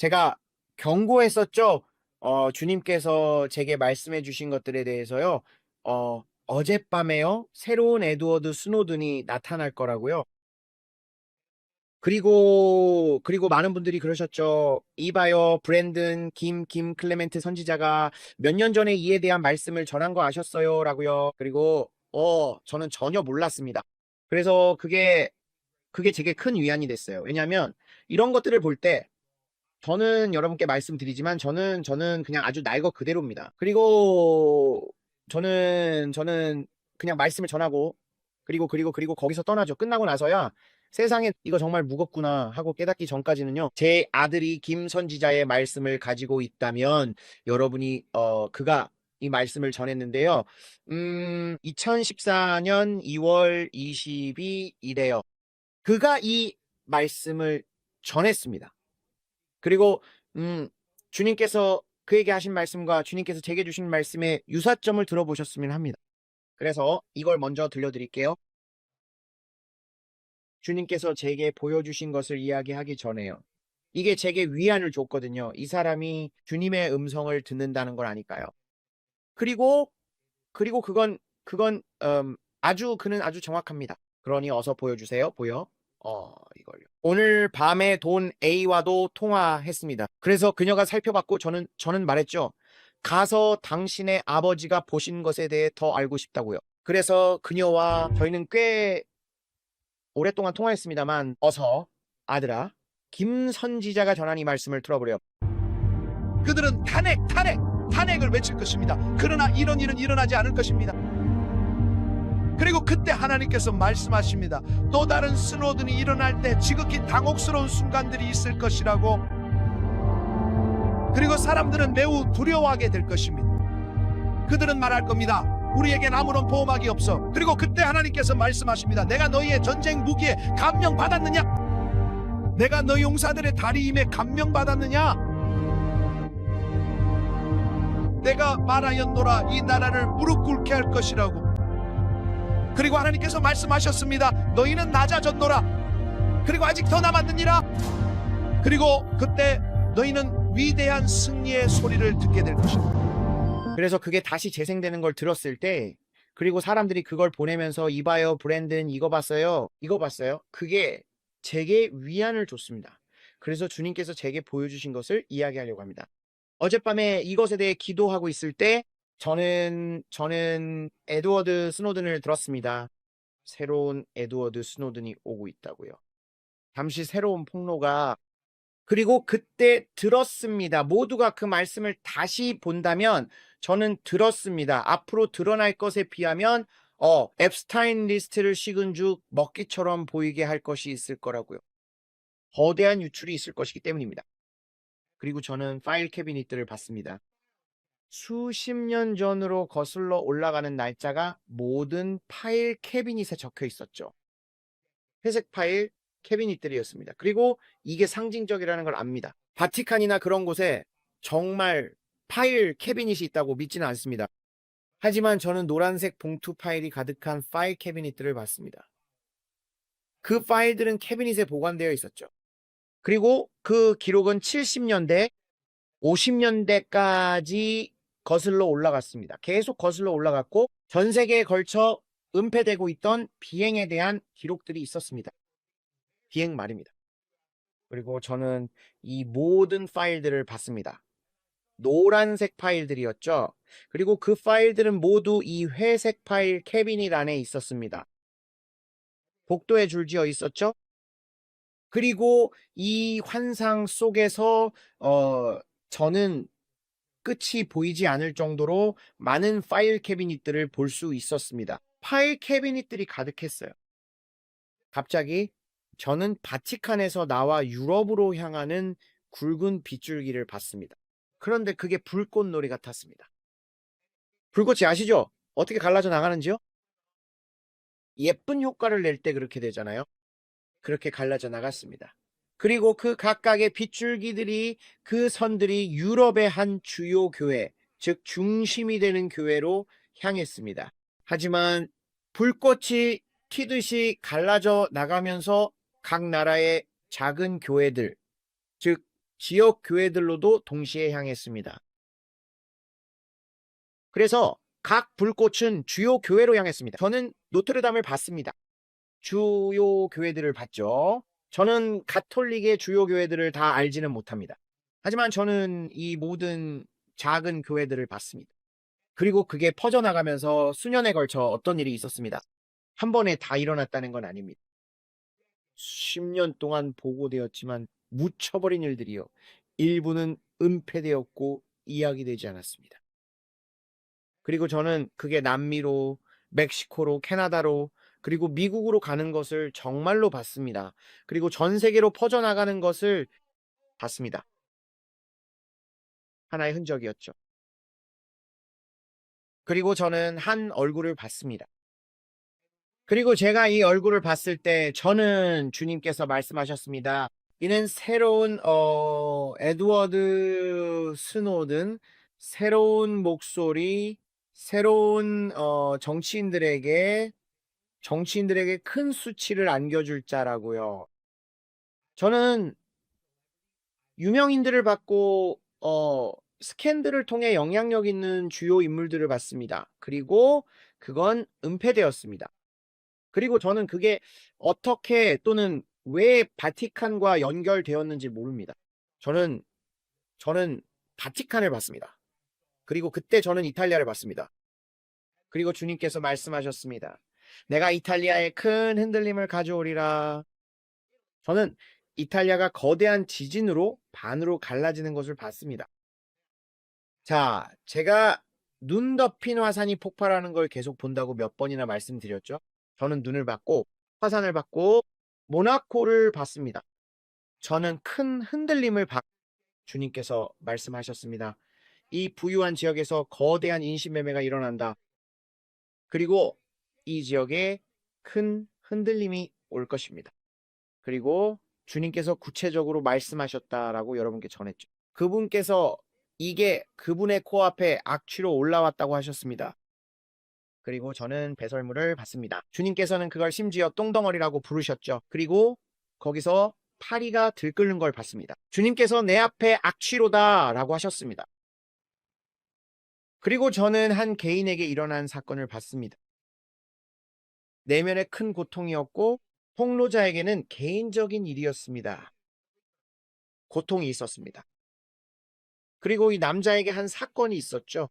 제가 경고했었죠. 주님께서 제게 말씀해 주신 것들에 대해서요. 어젯밤에요. 새로운 에드워드 스노든이 나타날 거라고요. 그리고 많은 분들이 그러셨죠. 이봐요, 브랜든, 김 클레멘트 선지자가 몇 년 전에 이에 대한 말씀을 전한 거 아셨어요? 라고요. 그리고, 저는 전혀 몰랐습니다. 그래서 그게 제게 큰 위안이 됐어요. 왜냐하면 이런 것들을 볼 때 저는 여러분께 말씀드리지만 저는 그냥 아주 날 것 그대로입니다. 그리고 저는 그냥 말씀을 전하고 그리고 거기서 떠나죠. 끝나고 나서야 세상에 이거 정말 무겁구나 하고 깨닫기 전까지는요. 제 아들이 김 선지자의 말씀을 가지고 있다면 여러분이 그가 이 말씀을 전했는데요. 2014년 2월 22일에요. 그가 이 말씀을 전했습니다. 그리고 주님께서 그에게 하신 말씀과 주님께서 제게 주신 말씀의 유사점을 들어보셨으면 합니다. 그래서 이걸 먼저 들려드릴게요. 주님께서 제게 보여주신 것을 이야기하기 전에요. 이게 제게 위안을 줬거든요. 이 사람이 주님의 음성을 듣는다는 걸 아니까요. 그리고 그는 아주 정확합니다. 그러니 어서 보여주세요. 보여. 이걸요. 오늘 밤에 돈 A와도 통화했습니다. 그래서 그녀가 살펴봤고 저는 말했죠. 가서 당신의 아버지가 보신 것에 대해 더 알고 싶다고요. 그래서 그녀와 저희는 꽤 오랫동안 통화했습니다만 어서 아들아 김 선지자가 전한 이 말씀을 들어보렴. 그들은 탄핵을 외칠 것입니다. 그러나 이런 일은 일어나지 않을 것입니다. 그리고 그때 하나님께서 말씀하십니다. 또 다른 스노든이 일어날 때 지극히 당혹스러운 순간들이 있을 것이라고. 그리고 사람들은 매우 두려워하게 될 것입니다. 그들은 말할 겁니다. 우리에겐 아무런 보호막이 없어. 그리고 그때 하나님께서 말씀하십니다. 내가 너희의 전쟁 무기에 감명받았느냐? 내가 너희 용사들의 다리임에 감명받았느냐? 내가 말하였노라 이 나라를 무릎 꿇게 할 것이라고. 그리고 하나님께서 말씀하셨습니다. 너희는 낮아졌노라. 그리고 아직 더 남았느니라. 그리고 그때 너희는 위대한 승리의 소리를 듣게 될 것입니다. 그래서 그게 다시 재생되는 걸 들었을 때 그리고 사람들이 그걸 보내면서 이봐요 브랜든 이거 봤어요? 그게 제게 위안을 줬습니다. 그래서 주님께서 제게 보여주신 것을 이야기하려고 합니다. 어젯밤에 이것에 대해 기도하고 있을 때 저는 에드워드 스노든을 들었습니다. 새로운 에드워드 스노든이 오고 있다고요. 잠시 새로운 폭로가 그리고 그때 들었습니다. 모두가 그 말씀을 다시 본다면 저는 들었습니다. 앞으로 드러날 것에 비하면 앱스타인 리스트를 식은 죽 먹기처럼 보이게 할 것이 있을 거라고요. 거대한 유출이 있을 것이기 때문입니다. 그리고 저는 파일 캐비닛들을 봤습니다. 수십 년 전으로 거슬러 올라가는 날짜가 모든 파일 캐비닛에 적혀 있었죠. 회색 파일 캐비닛들이었습니다. 그리고 이게 상징적이라는 걸 압니다. 바티칸이나 그런 곳에 정말 파일 캐비닛이 있다고 믿지는 않습니다. 하지만 저는 노란색 봉투 파일이 가득한 파일 캐비닛들을 봤습니다. 그 파일들은 캐비닛에 보관되어 있었죠. 그리고 그 기록은 70년대, 50년대까지 거슬러 올라갔습니다. 계속 거슬러 올라갔고 전 세계에 걸쳐 은폐되고 있던 비행에 대한 기록들이 있었습니다. 비행 말입니다. 그리고 저는 이 모든 파일들을 봤습니다. 노란색 파일들이었죠. 그리고 그 파일들은 모두 이 회색 파일 캐비닛 안에 있었습니다. 복도에 줄지어 있었죠. 그리고 이 환상 속에서 저는 끝이 보이지 않을 정도로 많은 파일 캐비닛들을 볼 수 있었습니다. 파일 캐비닛들이 가득했어요. 갑자기 저는 바티칸에서 나와 유럽으로 향하는 굵은 빗줄기를 봤습니다. 그런데 그게 불꽃놀이 같았습니다. 불꽃이 아시죠? 어떻게 갈라져 나가는지요? 예쁜 효과를 낼 때 그렇게 되잖아요. 그렇게 갈라져 나갔습니다. 그리고 그 각각의 빗줄기들이 그 선들이 유럽의 한 주요 교회, 즉 중심이 되는 교회로 향했습니다. 하지만 불꽃이 튀듯이 갈라져 나가면서 각 나라의 작은 교회들, 즉 지역 교회들로도 동시에 향했습니다. 그래서 각 불꽃은 주요 교회로 향했습니다. 저는 노트르담을 봤습니다. 주요 교회들을 봤죠. 저는 가톨릭의 주요 교회들을 다 알지는 못합니다. 하지만 저는 이 모든 작은 교회들을 봤습니다. 그리고 그게 퍼져나가면서 수년에 걸쳐 어떤 일이 있었습니다. 한 번에 다 일어났다는 건 아닙니다. 10년 동안 보고되었지만 묻혀버린 일들이요. 일부는 은폐되었고 이야기되지 않았습니다. 그리고 저는 그게 남미로, 멕시코로, 캐나다로, 그리고 미국으로 가는 것을 정말로 봤습니다. 그리고 전 세계로 퍼져나가는 것을 봤습니다. 하나의 흔적이었죠. 그리고 저는 한 얼굴을 봤습니다. 그리고 제가 이 얼굴을 봤을 때 저는 주님께서 말씀하셨습니다. 이는 새로운 에드워드 스노든, 새로운 목소리, 새로운 정치인들에게 큰 수치를 안겨줄 자라고요. 저는 유명인들을 봤고 스캔들을 통해 영향력 있는 주요 인물들을 봤습니다. 그리고 그건 은폐되었습니다. 그리고 저는 그게 어떻게 또는 왜 바티칸과 연결되었는지 모릅니다. 저는 바티칸을 봤습니다. 그리고 그때 저는 이탈리아를 봤습니다. 그리고 주님께서 말씀하셨습니다. 내가 이탈리아에 큰 흔들림을 가져오리라. 저는 이탈리아가 거대한 지진으로 반으로 갈라지는 것을 봤습니다. 자, 제가 눈 덮인 화산이 폭발하는 걸 계속 본다고 몇 번이나 말씀드렸죠? 저는 눈을 봤고 화산을 봤고 모나코를 봤습니다. 저는 큰 흔들림을 주님께서 말씀하셨습니다. 이 부유한 지역에서 거대한 인신매매가 일어난다. 그리고 이 지역에 큰 흔들림이 올 것입니다. 그리고 주님께서 구체적으로 말씀하셨다라고 여러분께 전했죠. 그분께서 이게 그분의 코앞에 악취로 올라왔다고 하셨습니다. 그리고 저는 배설물을 봤습니다. 주님께서는 그걸 심지어 똥덩어리라고 부르셨죠. 그리고 거기서 파리가 들끓는 걸 봤습니다. 주님께서 내 앞에 악취로다 라고 하셨습니다. 그리고 저는 한 개인에게 일어난 사건을 봤습니다. 내면에 큰 고통이었고 폭로자에게는 개인적인 일이었습니다. 고통이 있었습니다. 그리고 이 남자에게 한 사건이 있었죠.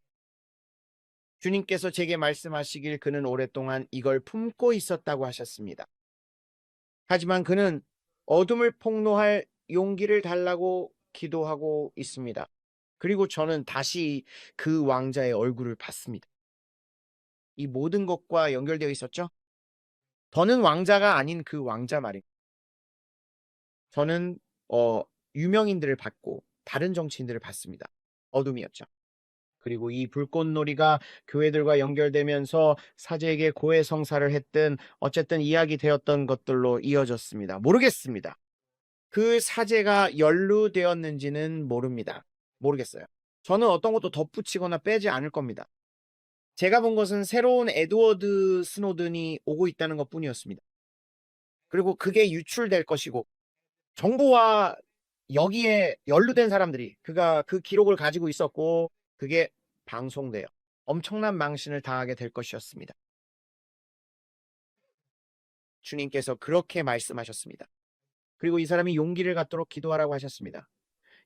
주님께서 제게 말씀하시길 그는 오랫동안 이걸 품고 있었다고 하셨습니다. 하지만 그는 어둠을 폭로할 용기를 달라고 기도하고 있습니다. 그리고 저는 다시 그 왕자의 얼굴을 봤습니다. 이 모든 것과 연결되어 있었죠? 더는 왕자가 아닌 그 왕자 말입니다. 저는 유명인들을 봤고 다른 정치인들을 봤습니다. 어둠이었죠. 그리고 이 불꽃놀이가 교회들과 연결되면서 사제에게 고해성사를 했든 어쨌든 이야기되었던 것들로 이어졌습니다. 모르겠습니다. 그 사제가 연루되었는지는 모릅니다. 모르겠어요. 저는 어떤 것도 덧붙이거나 빼지 않을 겁니다. 제가 본 것은 새로운 에드워드 스노든이 오고 있다는 것 뿐이었습니다. 그리고 그게 유출될 것이고 정부와 여기에 연루된 사람들이 그가 그 기록을 가지고 있었고 그게 방송되어 엄청난 망신을 당하게 될 것이었습니다. 주님께서 그렇게 말씀하셨습니다. 그리고 이 사람이 용기를 갖도록 기도하라고 하셨습니다.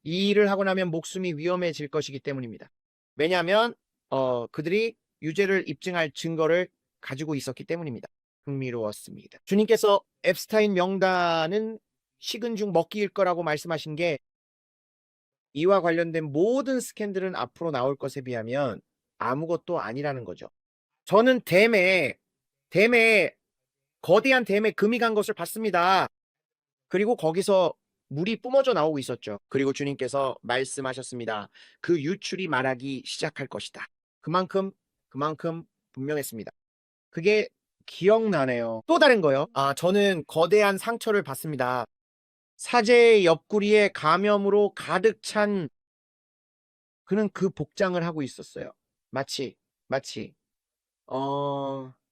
이 일을 하고 나면 목숨이 위험해질 것이기 때문입니다. 왜냐하면 그들이 유죄를 입증할 증거를 가지고 있었기 때문입니다. 흥미로웠습니다. 주님께서 앱스타인 명단은 식은 죽 먹기일 거라고 말씀하신 게 이와 관련된 모든 스캔들은 앞으로 나올 것에 비하면 아무것도 아니라는 거죠. 저는 댐에 거대한 댐에 금이 간 것을 봤습니다. 그리고 거기서 물이 뿜어져 나오고 있었죠. 그리고 주님께서 말씀하셨습니다. 그 유출이 말하기 시작할 것이다. 그만큼 분명했습니다. 그게 기억나네요. 또 다른 거요. 저는 거대한 상처를 봤습니다. 사제의 옆구리에 감염으로 가득 찬 그는 그 복장을 하고 있었어요. 마치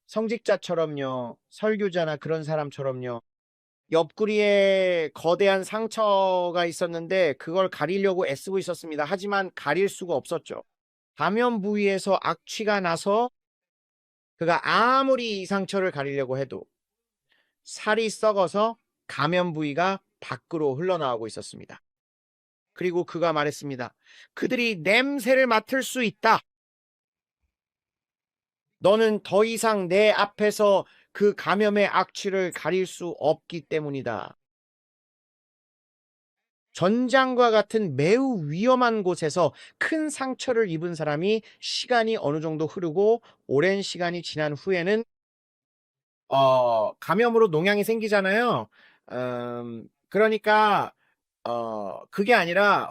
성직자처럼요, 설교자나 그런 사람처럼요. 옆구리에 거대한 상처가 있었는데 그걸 가리려고 애쓰고 있었습니다. 하지만 가릴 수가 없었죠. 감염 부위에서 악취가 나서 그가 아무리 이 상처를 가리려고 해도 살이 썩어서 감염 부위가 밖으로 흘러나오고 있었습니다. 그리고 그가 말했습니다. 그들이 냄새를 맡을 수 있다. 너는 더 이상 내 앞에서 그 감염의 악취를 가릴 수 없기 때문이다. 전장과 같은 매우 위험한 곳에서 큰 상처를 입은 사람이 시간이 어느 정도 흐르고 오랜 시간이 지난 후에는 감염으로 농양이 생기잖아요. 그러니까 그게 아니라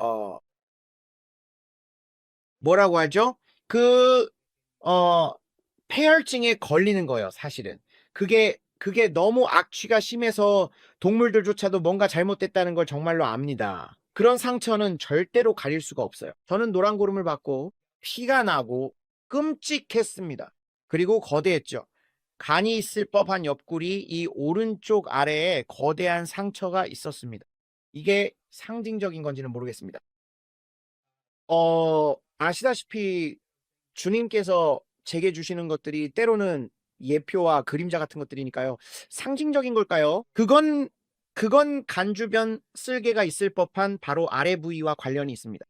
뭐라고 하죠? 그 어, 폐혈증에 걸리는 거예요, 사실은. 그게 너무 악취가 심해서 동물들조차도 뭔가 잘못됐다는 걸 정말로 압니다. 그런 상처는 절대로 가릴 수가 없어요. 저는 노란 고름을 받고 피가 나고 끔찍했습니다. 그리고 거대했죠. 간이 있을 법한 옆구리 이 오른쪽 아래에 거대한 상처가 있었습니다. 이게 상징적인 건지는 모르겠습니다. 아시다시피 주님께서 제게 주시는 것들이 때로는 예표와 그림자 같은 것들이니까요. 상징적인 걸까요? 그건 간 주변 쓸개가 있을 법한 바로 아래 부위와 관련이 있습니다.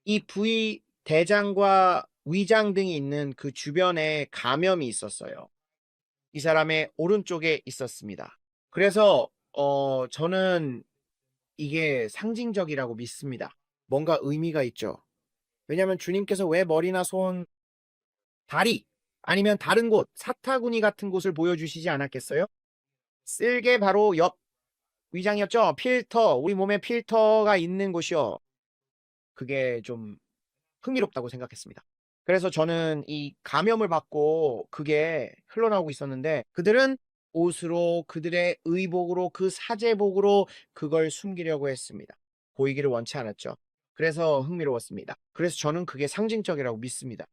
이 부위 대장과 위장 등이 있는 그 주변에 감염이 있었어요. 이 사람의 오른쪽에 있었습니다. 그래서 저는 이게 상징적이라고 믿습니다. 뭔가 의미가 있죠. 왜냐하면 주님께서 왜 머리나 손, 다리 아니면 다른 곳, 사타구니 같은 곳을 보여주시지 않았겠어요? 쓸개 바로 옆 위장이었죠. 필터, 우리 몸에 필터가 있는 곳이요. 그게 좀 흥미롭다고 생각했습니다. 그래서 저는 이 감염을 받고 그게 흘러나오고 있었는데 그들은 옷으로 그들의 의복으로 그 사제복으로 그걸 숨기려고 했습니다. 보이기를 원치 않았죠. 그래서 흥미로웠습니다. 그래서 저는 그게 상징적이라고 믿습니다.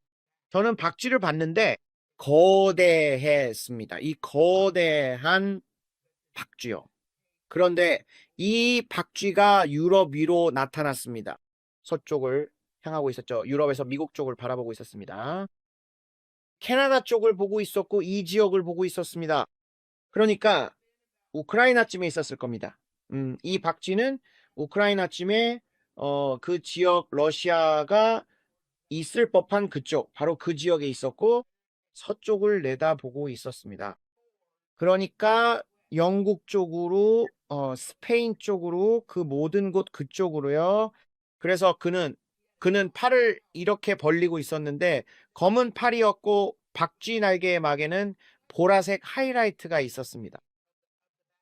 저는 박쥐를 봤는데 거대했습니다. 이 거대한 박쥐요. 그런데 이 박쥐가 유럽 위로 나타났습니다. 서쪽을 향하고 있었죠. 유럽에서 미국 쪽을 바라보고 있었습니다. 캐나다 쪽을 보고 있었고 이 지역을 보고 있었습니다. 그러니까 우크라이나쯤에 있었을 겁니다. 이 박쥐는 우크라이나쯤에 그 지역 러시아가 있을 법한 그쪽, 바로 그 지역에 있었고 서쪽을 내다보고 있었습니다. 그러니까 영국 쪽으로, 스페인 쪽으로 그 모든 곳 그쪽으로요. 그래서 그는 팔을 이렇게 벌리고 있었는데 검은 팔이었고 박쥐 날개의 막에는 보라색 하이라이트가 있었습니다.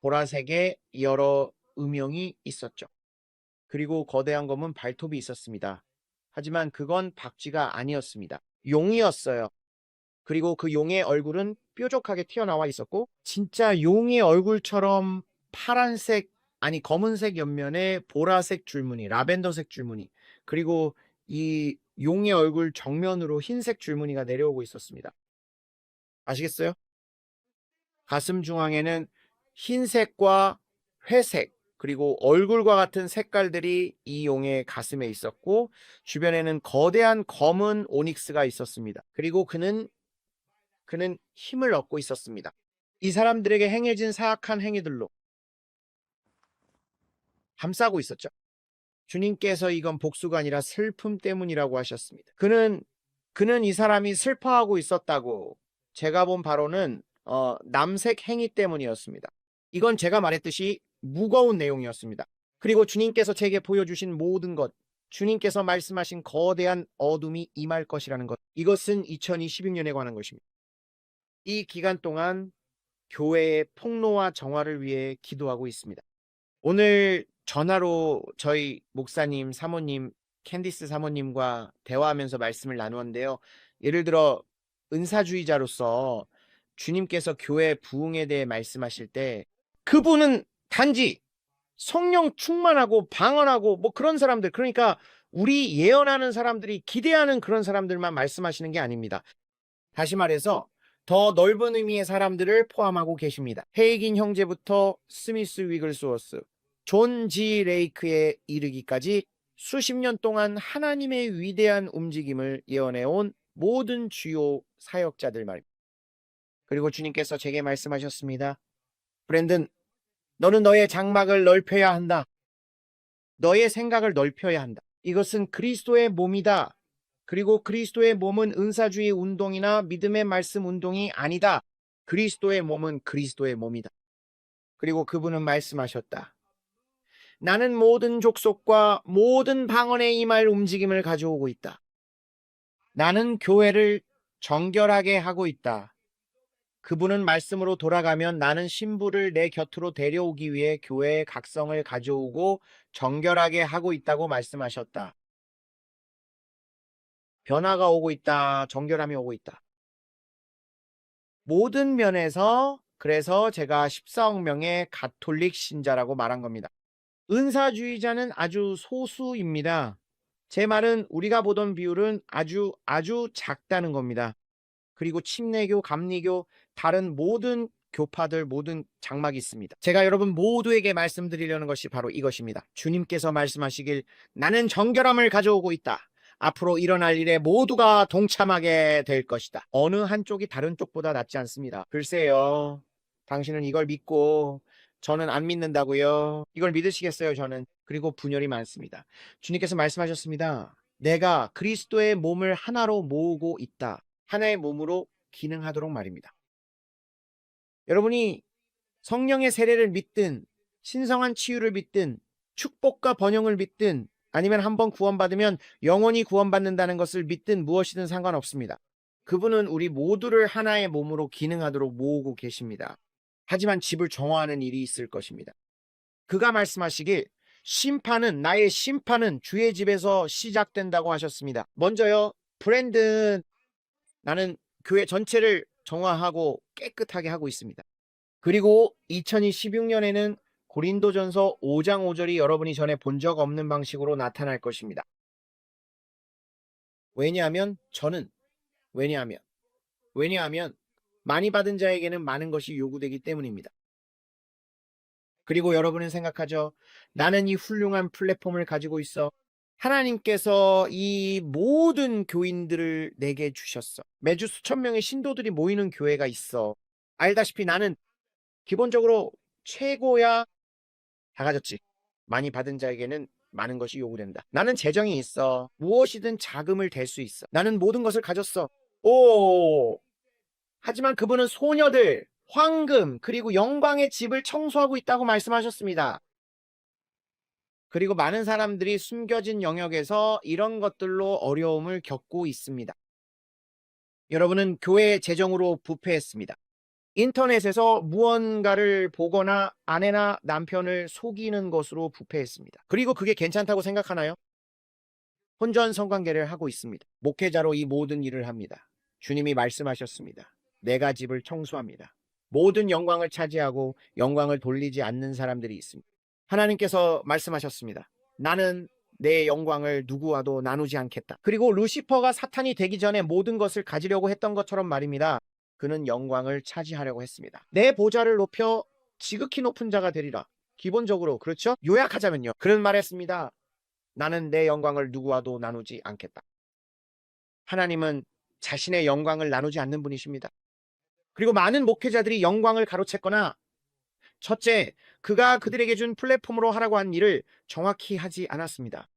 보라색의 여러 음영이 있었죠. 그리고 거대한 검은 발톱이 있었습니다. 하지만 그건 박쥐가 아니었습니다. 용이었어요. 그리고 그 용의 얼굴은 뾰족하게 튀어나와 있었고 진짜 용의 얼굴처럼 파란색 아니 검은색 옆면에 보라색 줄무늬, 라벤더색 줄무늬 그리고 이 용의 얼굴 정면으로 흰색 줄무늬가 내려오고 있었습니다. 아시겠어요? 가슴 중앙에는 흰색과 회색 그리고 얼굴과 같은 색깔들이 이 용의 가슴에 있었고 주변에는 거대한 검은 오닉스가 있었습니다. 그리고 그는 힘을 얻고 있었습니다. 이 사람들에게 행해진 사악한 행위들로 감싸고 있었죠. 주님께서 이건 복수가 아니라 슬픔 때문이라고 하셨습니다. 그는 이 사람이 슬퍼하고 있었다고 제가 본 바로는 남색 행위 때문이었습니다. 이건 제가 말했듯이 무거운 내용이었습니다. 그리고 주님께서 제게 보여주신 모든 것, 주님께서 말씀하신 거대한 어둠이 임할 것이라는 것, 이것은 2022년에 관한 것입니다. 이 기간 동안 교회의 폭로와 정화를 위해 기도하고 있습니다. 오늘 전화로 저희 목사님, 사모님, 캔디스 사모님과 대화하면서 말씀을 나누었는데요. 예를 들어 은사주의자로서 주님께서 교회 부흥에 대해 말씀하실 때 그분은 단지 성령 충만하고 방언하고 뭐 그런 사람들, 그러니까 우리 예언하는 사람들이 기대하는 그런 사람들만 말씀하시는 게 아닙니다. 다시 말해서 더 넓은 의미의 사람들을 포함하고 계십니다. 헤이긴 형제부터 스미스 위글스워스, 존 지 레이크에 이르기까지 수십 년 동안 하나님의 위대한 움직임을 예언해온 모든 주요 사역자들 말입니다. 그리고 주님께서 제게 말씀하셨습니다. 브랜든, 너는 너의 장막을 넓혀야 한다. 너의 생각을 넓혀야 한다. 이것은 그리스도의 몸이다. 그리고 그리스도의 몸은 은사주의 운동이나 믿음의 말씀 운동이 아니다. 그리스도의 몸은 그리스도의 몸이다. 그리고 그분은 말씀하셨다. 나는 모든 족속과 모든 방언에 임할 움직임을 가져오고 있다. 나는 교회를 정결하게 하고 있다. 그분은 말씀으로 돌아가면 나는 신부를 내 곁으로 데려오기 위해 교회의 각성을 가져오고 정결하게 하고 있다고 말씀하셨다. 변화가 오고 있다. 정결함이 오고 있다. 모든 면에서 그래서 제가 14억 명의 가톨릭 신자라고 말한 겁니다. 은사주의자는 아주 소수입니다. 제 말은 우리가 보던 비율은 아주 작다는 겁니다. 그리고 침례교, 감리교, 다른 모든 교파들, 모든 장막이 있습니다. 제가 여러분 모두에게 말씀드리려는 것이 바로 이것입니다. 주님께서 말씀하시길 나는 정결함을 가져오고 있다. 앞으로 일어날 일에 모두가 동참하게 될 것이다. 어느 한쪽이 다른 쪽보다 낫지 않습니다. 글쎄요. 당신은 이걸 믿고 저는 안 믿는다고요. 이걸 믿으시겠어요, 저는? 그리고 분열이 많습니다. 주님께서 말씀하셨습니다. 내가 그리스도의 몸을 하나로 모으고 있다. 하나의 몸으로 기능하도록 말입니다. 여러분이 성령의 세례를 믿든 신성한 치유를 믿든 축복과 번영을 믿든 아니면 한번 구원받으면 영원히 구원받는다는 것을 믿든 무엇이든 상관없습니다. 그분은 우리 모두를 하나의 몸으로 기능하도록 모으고 계십니다. 하지만 집을 정화하는 일이 있을 것입니다. 그가 말씀하시길 나의 심판은 주의 집에서 시작된다고 하셨습니다. 먼저요, 브랜든, 나는 교회 전체를 정화하고 깨끗하게 하고 있습니다. 그리고 2026년에는 고린도전서 5장 5절이 여러분이 전에 본 적 없는 방식으로 나타날 것입니다. 왜냐하면 많이 받은 자에게는 많은 것이 요구되기 때문입니다. 그리고 여러분은 생각하죠. 나는 이 훌륭한 플랫폼을 가지고 있어. 하나님께서 이 모든 교인들을 내게 주셨어. 매주 수천 명의 신도들이 모이는 교회가 있어. 알다시피 나는 기본적으로 최고야. 다 가졌지. 많이 받은 자에게는 많은 것이 요구된다. 나는 재정이 있어. 무엇이든 자금을 댈 수 있어. 나는 모든 것을 가졌어. 하지만 그분은 소녀들, 황금, 그리고 영광의 집을 청소하고 있다고 말씀하셨습니다. 그리고 많은 사람들이 숨겨진 영역에서 이런 것들로 어려움을 겪고 있습니다. 여러분은 교회 재정으로 부패했습니다. 인터넷에서 무언가를 보거나 아내나 남편을 속이는 것으로 부패했습니다. 그리고 그게 괜찮다고 생각하나요? 혼전 성관계를 하고 있습니다. 목회자로 이 모든 일을 합니다. 주님이 말씀하셨습니다. 내가 집을 청소합니다. 모든 영광을 차지하고 영광을 돌리지 않는 사람들이 있습니다. 하나님께서 말씀하셨습니다. 나는 내 영광을 누구와도 나누지 않겠다. 그리고 루시퍼가 사탄이 되기 전에 모든 것을 가지려고 했던 것처럼 말입니다. 그는 영광을 차지하려고 했습니다. 내 보좌를 높여 지극히 높은 자가 되리라. 기본적으로 그렇죠? 요약하자면요. 그는 말했습니다. 나는 내 영광을 누구와도 나누지 않겠다. 하나님은 자신의 영광을 나누지 않는 분이십니다. 그리고 많은 목회자들이 영광을 가로챘거나 첫째, 그가 그들에게 준 플랫폼으로 하라고 한 일을 정확히 하지 않았습니다.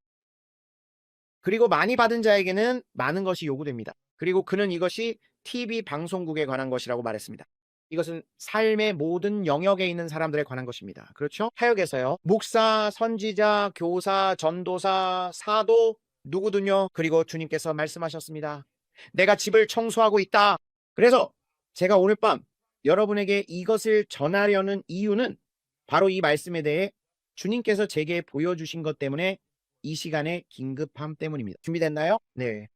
그리고 많이 받은 자에게는 많은 것이 요구됩니다. 그리고 그는 이것이 TV 방송국에 관한 것이라고 말했습니다. 이것은 삶의 모든 영역에 있는 사람들에 관한 것입니다. 그렇죠? 사역에서요. 목사, 선지자, 교사, 전도사, 사도, 누구든요. 그리고 주님께서 말씀하셨습니다. 내가 집을 청소하고 있다. 그래서 제가 오늘 밤 여러분에게 이것을 전하려는 이유는 바로 이 말씀에 대해 주님께서 제게 보여주신 것 때문에 이 시간에 긴급함 때문입니다. 준비됐나요? 네.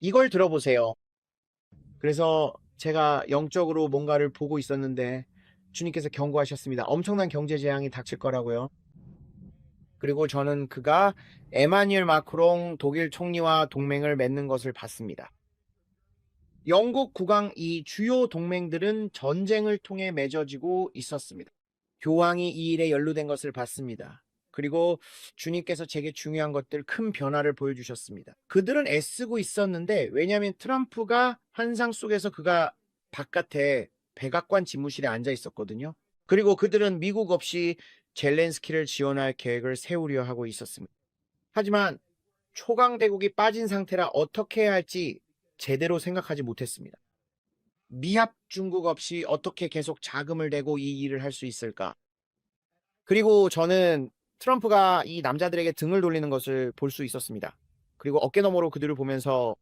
이걸 들어보세요. 그래서 제가 영적으로 뭔가를 보고 있었는데 주님께서 경고하셨습니다. 엄청난 경제 재앙이 닥칠 거라고요. 그리고 저는 그가 에마뉴엘 마크롱 독일 총리와 동맹을 맺는 것을 봤습니다. 영국 국왕 이 주요 동맹들은 전쟁을 통해 맺어지고 있었습니다. 교황이 이 일에 연루된 것을 봤습니다. 그리고 주님께서 제게 중요한 것들 큰 변화를 보여주셨습니다. 그들은 애쓰고 있었는데 왜냐하면 트럼프가 환상 속에서 그가 바깥에 백악관 집무실에 앉아 있었거든요. 그리고 그들은 미국 없이 젤렌스키를 지원할 계획을 세우려 하고 있었습니다. 하지만 초강대국이 빠진 상태라 어떻게 해야 할지 제대로 생각하지 못했습니다. 미합 중국 없이 어떻게 계속 자금을 내고 이 일을 할 수 있을까? 그리고 저는 트럼프가 이 남자들에게 등을 돌리는 것을 볼 수 있었습니다. 그리고 어깨너머로 그들을 보면서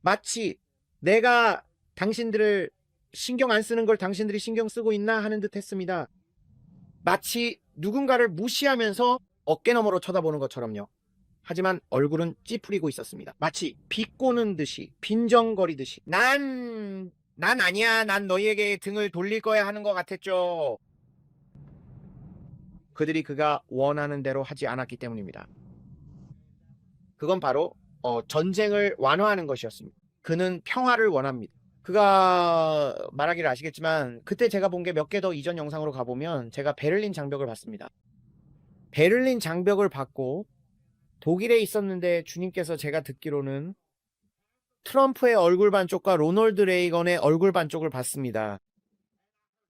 마치 내가 당신들을 신경 안 쓰는 걸 당신들이 신경 쓰고 있나 하는 듯 했습니다. 마치 누군가를 무시하면서 어깨너머로 쳐다보는 것처럼요. 하지만 얼굴은 찌푸리고 있었습니다. 마치 비꼬는 듯이 빈정거리듯이 난 아니야. 난 너희에게 등을 돌릴 거야 하는 것 같았죠. 그들이 그가 원하는 대로 하지 않았기 때문입니다. 그건 바로 전쟁을 완화하는 것이었습니다. 그는 평화를 원합니다. 그가 말하기를 아시겠지만 그때 제가 본 게 몇 개 더 이전 영상으로 가보면 제가 베를린 장벽을 봤습니다. 베를린 장벽을 받고 독일에 있었는데 주님께서 제가 듣기로는 트럼프의 얼굴 반쪽과 로널드 레이건의 얼굴 반쪽을 봤습니다.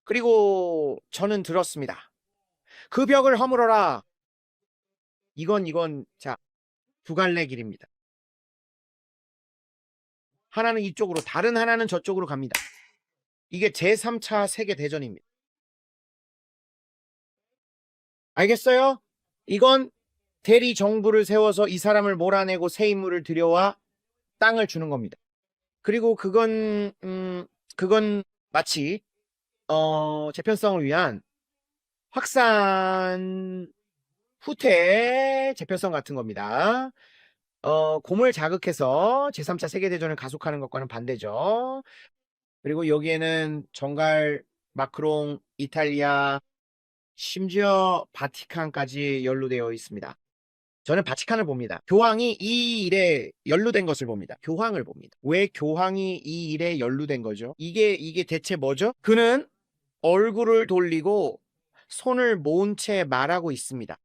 그리고 저는 들었습니다. 그 벽을 허물어라. 이건 자, 두 갈래 길입니다. 하나는 이쪽으로, 다른 하나는 저쪽으로 갑니다. 이게 제3차 세계대전입니다. 알겠어요? 이건 대리 정부를 세워서 이 사람을 몰아내고 새 인물을 들여와 땅을 주는 겁니다. 그리고 그건 마치 재편성을 위한 확산 후퇴 재편성 같은 겁니다. 곰을 자극해서 제3차 세계대전을 가속하는 것과는 반대죠. 그리고 여기에는 정갈, 마크롱, 이탈리아, 심지어 바티칸까지 연루되어 있습니다. 저는 바티칸을 봅니다. 교황이 이 일에 연루된 것을 봅니다. 교황을 봅니다. 왜 교황이 이 일에 연루된 거죠? 이게 대체 뭐죠? 그는 얼굴을 돌리고 손을 모은 채 말하고 있습니다.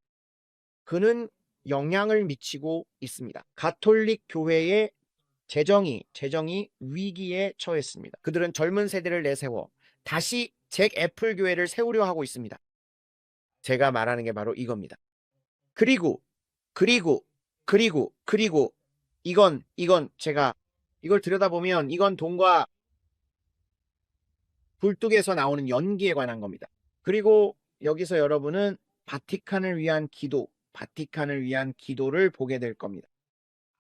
그는 영향을 미치고 있습니다. 가톨릭 교회의 재정이 위기에 처했습니다. 그들은 젊은 세대를 내세워 다시 잭 애플 교회를 세우려 하고 있습니다. 제가 말하는 게 바로 이겁니다. 그리고 이건 제가 이걸 들여다보면 이건 돈과 굴뚝에서 나오는 연기에 관한 겁니다. 그리고 여기서 여러분은 바티칸을 위한 기도를 보게 될 겁니다.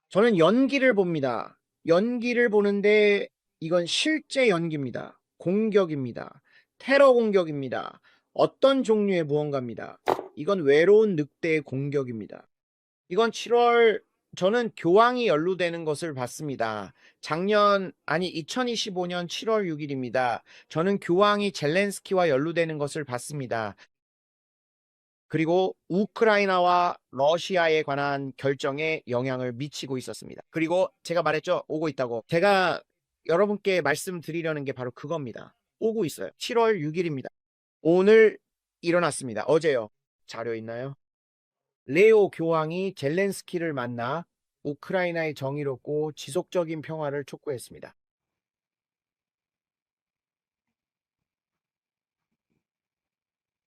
저는 연기를 봅니다. 연기를 보는데 이건 실제 연기입니다. 공격입니다. 테러 공격입니다. 어떤 종류의 무언가입니다. 이건 외로운 늑대의 공격입니다. 이건 저는 교황이 연루되는 것을 봤습니다. 2025년 7월 6일입니다. 저는 교황이 젤렌스키와 연루되는 것을 봤습니다. 그리고 우크라이나와 러시아에 관한 결정에 영향을 미치고 있었습니다. 그리고 제가 말했죠. 오고 있다고. 제가 여러분께 말씀드리려는 게 바로 그겁니다. 오고 있어요. 7월 6일입니다. 오늘 일어났습니다. 어제요. 자료 있나요? 레오 교황이 젤렌스키를 만나 우크라이나의 정의롭고 지속적인 평화를 촉구했습니다.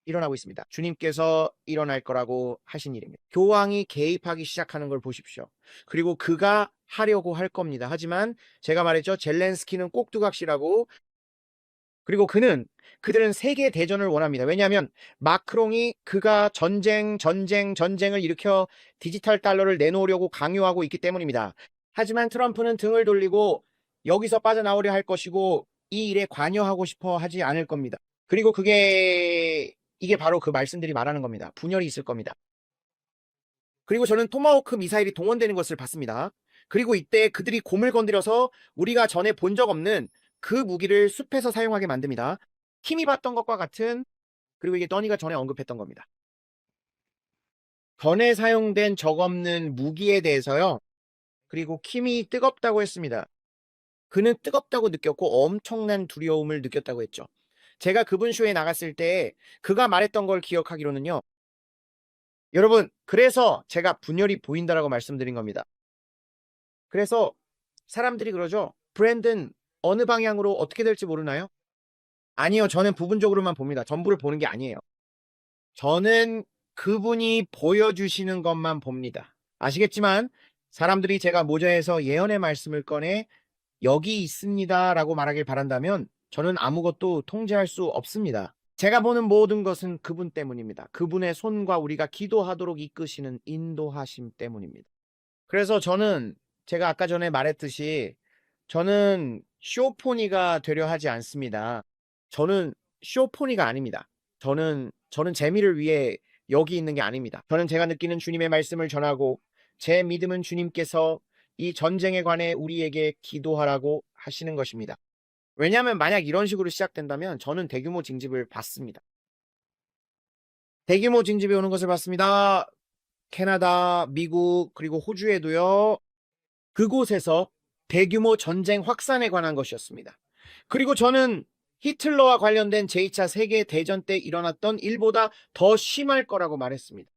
일어나고 있습니다. 주님께서 일어날 거라고 하신 일입니다. 교황이 개입하기 시작하는 걸 보십시오. 그리고 그가 하려고 할 겁니다. 하지만 제가 말했죠. 젤렌스키는 꼭두각시라고. 그리고 그들은 세계 대전을 원합니다. 왜냐하면 마크롱이 그가 전쟁을 일으켜 디지털 달러를 내놓으려고 강요하고 있기 때문입니다. 하지만 트럼프는 등을 돌리고 여기서 빠져나오려 할 것이고 이 일에 관여하고 싶어 하지 않을 겁니다. 그리고 이게 바로 그 말씀들이 말하는 겁니다. 분열이 있을 겁니다. 그리고 저는 토마호크 미사일이 동원되는 것을 봤습니다. 그리고 이때 그들이 곰을 건드려서 우리가 전에 본 적 없는 그 무기를 숲에서 사용하게 만듭니다. 킴이 봤던 것과 같은, 그리고 이게 떠니가 전에 언급했던 겁니다. 전에 사용된 적 없는 무기에 대해서요. 그리고 킴이 뜨겁다고 했습니다. 그는 뜨겁다고 느꼈고 엄청난 두려움을 느꼈다고 했죠. 제가 그분 쇼에 나갔을 때 그가 말했던 걸 기억하기로는요. 여러분, 그래서 제가 분열이 보인다라고 말씀드린 겁니다. 그래서 사람들이 그러죠. 브랜든 어느 방향으로 어떻게 될지 모르나요? 아니요. 저는 부분적으로만 봅니다. 전부를 보는 게 아니에요. 저는 그분이 보여주시는 것만 봅니다. 아시겠지만 사람들이 제가 모자에서 예언의 말씀을 꺼내 여기 있습니다라고 말하길 바란다면 저는 아무것도 통제할 수 없습니다. 제가 보는 모든 것은 그분 때문입니다. 그분의 손과 우리가 기도하도록 이끄시는 인도하심 때문입니다. 그래서 저는 제가 아까 전에 말했듯이 저는 쇼포니가 되려 하지 않습니다. 저는 쇼포니가 아닙니다. 저는 재미를 위해 여기 있는 게 아닙니다. 저는 제가 느끼는 주님의 말씀을 전하고 제 믿음은 주님께서 이 전쟁에 관해 우리에게 기도하라고 하시는 것입니다. 왜냐하면 만약 이런 식으로 시작된다면 저는 대규모 징집을 받습니다. 대규모 징집이 오는 것을 받습니다. 캐나다, 미국, 그리고 호주에도요. 그곳에서 대규모 전쟁 확산에 관한 것이었습니다. 그리고 저는 히틀러와 관련된 제2차 세계대전 때 일어났던 일보다 더 심할 거라고 말했습니다.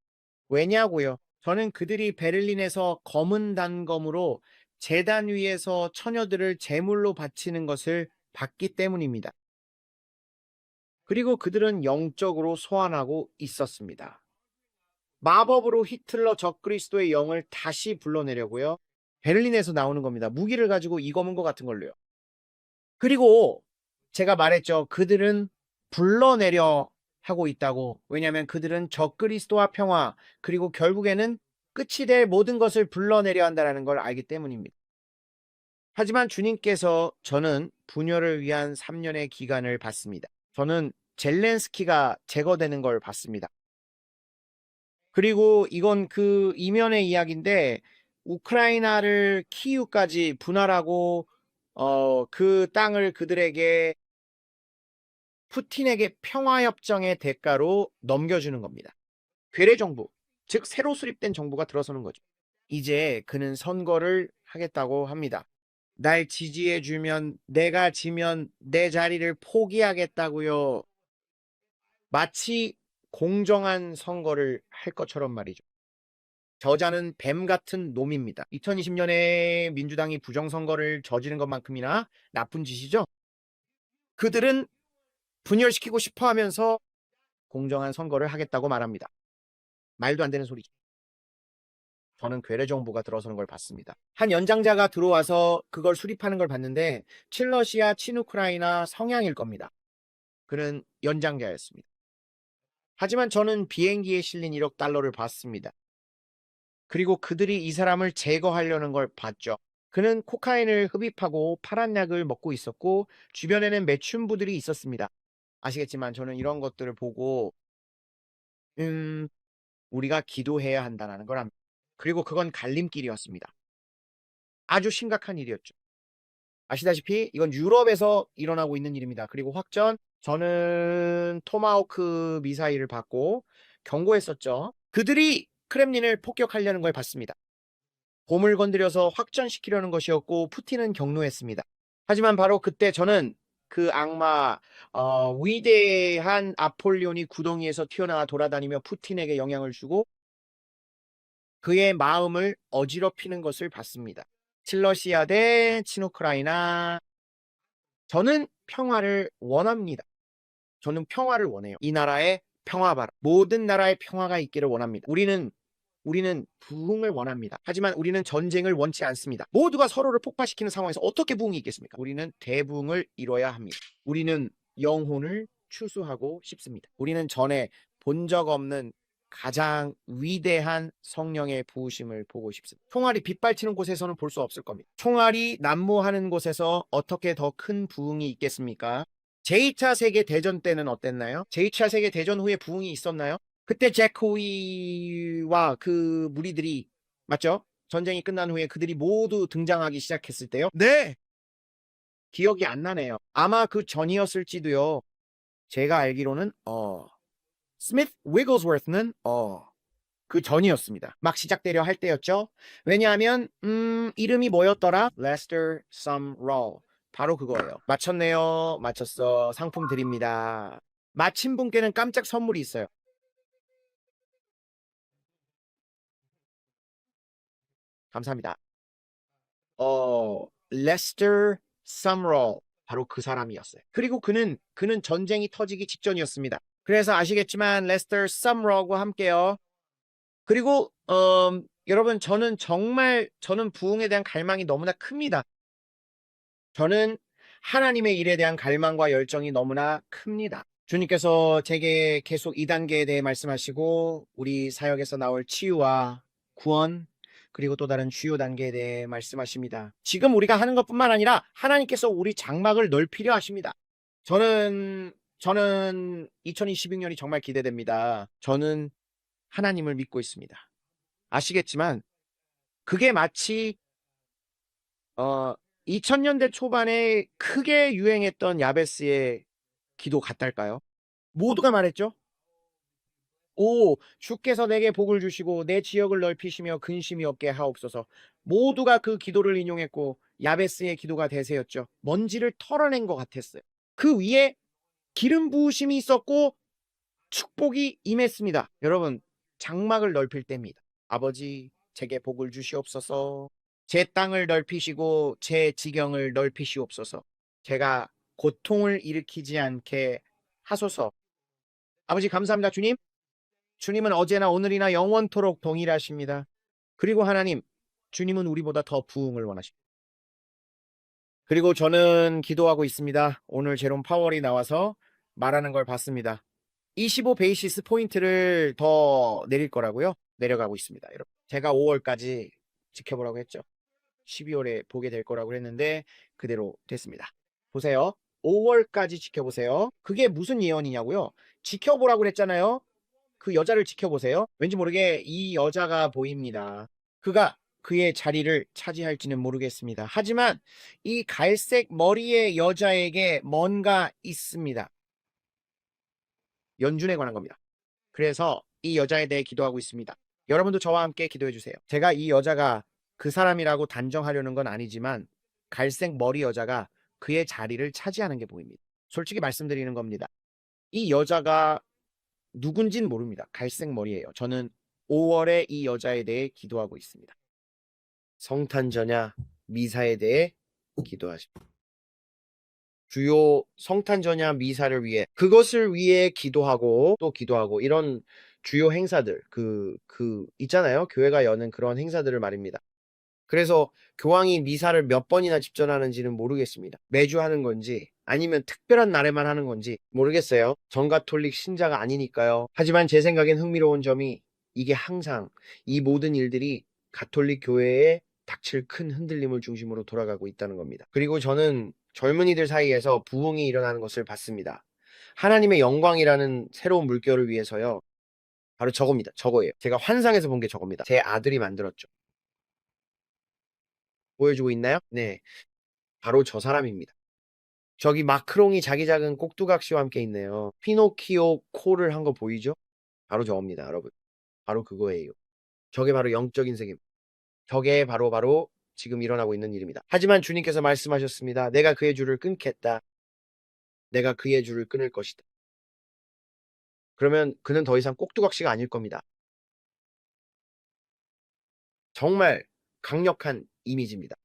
왜냐고요? 저는 그들이 베를린에서 검은 단검으로 제단 위에서 처녀들을 제물로 바치는 것을 봤기 때문입니다. 그리고 그들은 영적으로 소환하고 있었습니다. 마법으로 히틀러 적그리스도의 영을 다시 불러내려고요. 베를린에서 나오는 겁니다. 무기를 가지고 이 검은 것 같은 걸로요. 그리고 제가 말했죠. 그들은 불러내려 하고 있다고. 왜냐하면 그들은 적그리스도와 평화 그리고 결국에는 끝이 될 모든 것을 불러내려 한다는 걸 알기 때문입니다. 하지만 주님께서 저는 분열을 위한 3년의 기간을 받습니다. 저는 젤렌스키가 제거되는 걸 봤습니다. 그리고 이건 그 이면의 이야기인데 우크라이나를 키우까지 분할하고 그 땅을 그들에게 푸틴에게 평화협정의 대가로 넘겨주는 겁니다. 괴뢰 정부, 즉 새로 수립된 정부가 들어서는 거죠. 이제 그는 선거를 하겠다고 합니다. 날 지지해주면 내가 지면 내 자리를 포기하겠다고요. 마치 공정한 선거를 할 것처럼 말이죠. 저자는 뱀 같은 놈입니다. 2020년에 민주당이 부정선거를 저지른 것만큼이나 나쁜 짓이죠. 그들은 분열시키고 싶어 하면서 공정한 선거를 하겠다고 말합니다. 말도 안 되는 소리죠. 저는 괴뢰 정부가 들어서는 걸 봤습니다. 한 연장자가 들어와서 그걸 수립하는 걸 봤는데 친러시아, 친우크라이나 성향일 겁니다. 그는 연장자였습니다. 하지만 저는 비행기에 실린 1억 달러를 봤습니다. 그리고 그들이 이 사람을 제거하려는 걸 봤죠. 그는 코카인을 흡입하고 파란 약을 먹고 있었고 주변에는 매춘부들이 있었습니다. 아시겠지만 저는 이런 것들을 보고 우리가 기도해야 한다는 걸 압니다. 그리고 그건 갈림길이었습니다. 아주 심각한 일이었죠. 아시다시피 이건 유럽에서 일어나고 있는 일입니다. 그리고 확전, 저는 토마호크 미사일을 받고 경고했었죠. 그들이 크렘린을 폭격하려는 걸 봤습니다. 봄을 건드려서 확전시키려는 것이었고 푸틴은 경로했습니다. 하지만 바로 그때 저는 그 악마 위대한 아폴리온이 구덩이에서 튀어나와 돌아다니며 푸틴에게 영향을 주고 그의 마음을 어지럽히는 것을 봤습니다. 칠러시아 대 친우크라이나. 저는 평화를 원합니다. 저는 평화를 원해요. 이 나라에 평화바라. 모든 나라에 평화가 있기를 원합니다. 우리는 부흥을 원합니다. 하지만 우리는 전쟁을 원치 않습니다. 모두가 서로를 폭파시키는 상황에서 어떻게 부흥이 있겠습니까? 우리는 대부흥을 이뤄야 합니다. 우리는 영혼을 추수하고 싶습니다. 우리는 전에 본 적 없는 가장 위대한 성령의 부으심을 보고 싶습니다. 총알이 빗발치는 곳에서는 볼 수 없을 겁니다. 총알이 난무하는 곳에서 어떻게 더 큰 부흥이 있겠습니까? 제2차 세계대전 때는 어땠나요? 제2차 세계대전 후에 부흥이 있었나요? 그때 제코이와 그 무리들이 맞죠? 전쟁이 끝난 후에 그들이 모두 등장하기 시작했을 때요. 네, 기억이 안 나네요. 아마 그 전이었을지도요. 제가 알기로는 스미스 위글스워스는 그 전이었습니다. 막 시작되려 할 때였죠. 왜냐하면 이름이 뭐였더라? 레스터 섬롤. 바로 그거예요. 맞췄네요. 맞췄어. 상품 드립니다. 맞힌 분께는 깜짝 선물이 있어요. 감사합니다. 레스터 썸롤. 바로 그 사람이었어요. 그리고 그는 전쟁이 터지기 직전이었습니다. 그래서 아시겠지만 레스터 썸롤과 함께요. 그리고 여러분 저는 부흥에 대한 갈망이 너무나 큽니다. 저는 하나님의 일에 대한 갈망과 열정이 너무나 큽니다. 주님께서 제게 계속 이 단계에 대해 말씀하시고 우리 사역에서 나올 치유와 구원 그리고 또 다른 주요 단계에 대해 말씀하십니다. 지금 우리가 하는 것뿐만 아니라 하나님께서 우리 장막을 넓히려 하십니다. 저는 2026년이 정말 기대됩니다. 저는 하나님을 믿고 있습니다. 아시겠지만 그게 마치 2000년대 초반에 크게 유행했던 야베스의 기도 같달까요? 모두가 말했죠. 오, 주께서 내게 복을 주시고 내 지역을 넓히시며 근심이 없게 하옵소서. 모두가 그 기도를 인용했고 야베스의 기도가 대세였죠. 먼지를 털어낸 것 같았어요. 그 위에 기름 부으심이 있었고 축복이 임했습니다. 여러분, 장막을 넓힐 때입니다. 아버지, 제게 복을 주시옵소서. 제 땅을 넓히시고 제 지경을 넓히시옵소서. 제가 고통을 일으키지 않게 하소서. 아버지 감사합니다, 주님. 주님은 어제나 오늘이나 영원토록 동일하십니다. 그리고 하나님, 주님은 우리보다 더 부흥을 원하십니다. 그리고 저는 기도하고 있습니다. 오늘 제롬 파월이 나와서 말하는 걸 봤습니다. 25 베이시스 포인트를 더 내릴 거라고요? 내려가고 있습니다, 여러분. 제가 5월까지 지켜보라고 했죠. 12월에 보게 될 거라고 했는데 그대로 됐습니다. 보세요. 5월까지 지켜보세요. 그게 무슨 예언이냐고요? 지켜보라고 그랬잖아요. 그 여자를 지켜보세요. 왠지 모르게 이 여자가 보입니다. 그가 그의 자리를 차지할지는 모르겠습니다. 하지만 이 갈색 머리의 여자에게 뭔가 있습니다. 연준에 관한 겁니다. 그래서 이 여자에 대해 기도하고 있습니다. 여러분도 저와 함께 기도해 주세요. 제가 이 여자가 그 사람이라고 단정하려는 건 아니지만 갈색 머리 여자가 그의 자리를 차지하는 게 보입니다. 솔직히 말씀드리는 겁니다. 이 여자가 누군진 모릅니다. 갈색 머리예요. 저는 5월에 이 여자에 대해 기도하고 있습니다. 성탄전야 미사에 대해 기도하십니다. 주요 성탄전야 미사를 위해 그것을 위해 기도하고 또 기도하고 이런 주요 행사들 있잖아요. 교회가 여는 그런 행사들을 말입니다. 그래서 교황이 미사를 몇 번이나 집전하는지는 모르겠습니다. 매주 하는 건지 아니면 특별한 날에만 하는 건지 모르겠어요. 정가톨릭 신자가 아니니까요. 하지만 제 생각엔 흥미로운 점이 이게 항상 이 모든 일들이 가톨릭 교회에 닥칠 큰 흔들림을 중심으로 돌아가고 있다는 겁니다. 그리고 저는 젊은이들 사이에서 부흥이 일어나는 것을 봤습니다. 하나님의 영광이라는 새로운 물결을 위해서요. 바로 저겁니다. 저거예요. 제가 환상에서 본 게 저겁니다. 제 아들이 만들었죠. 보여주고 있나요? 네. 바로 저 사람입니다. 저기 마크롱이 자기 작은 꼭두각시와 함께 있네요. 피노키오 코를 한 거 보이죠? 바로 저겁니다, 여러분. 바로 그거예요. 저게 바로 영적인 세계입니다. 저게 바로 지금 일어나고 있는 일입니다. 하지만 주님께서 말씀하셨습니다. 내가 그의 줄을 끊겠다. 내가 그의 줄을 끊을 것이다. 그러면 그는 더 이상 꼭두각시가 아닐 겁니다. 정말 강력한 이미지입니다.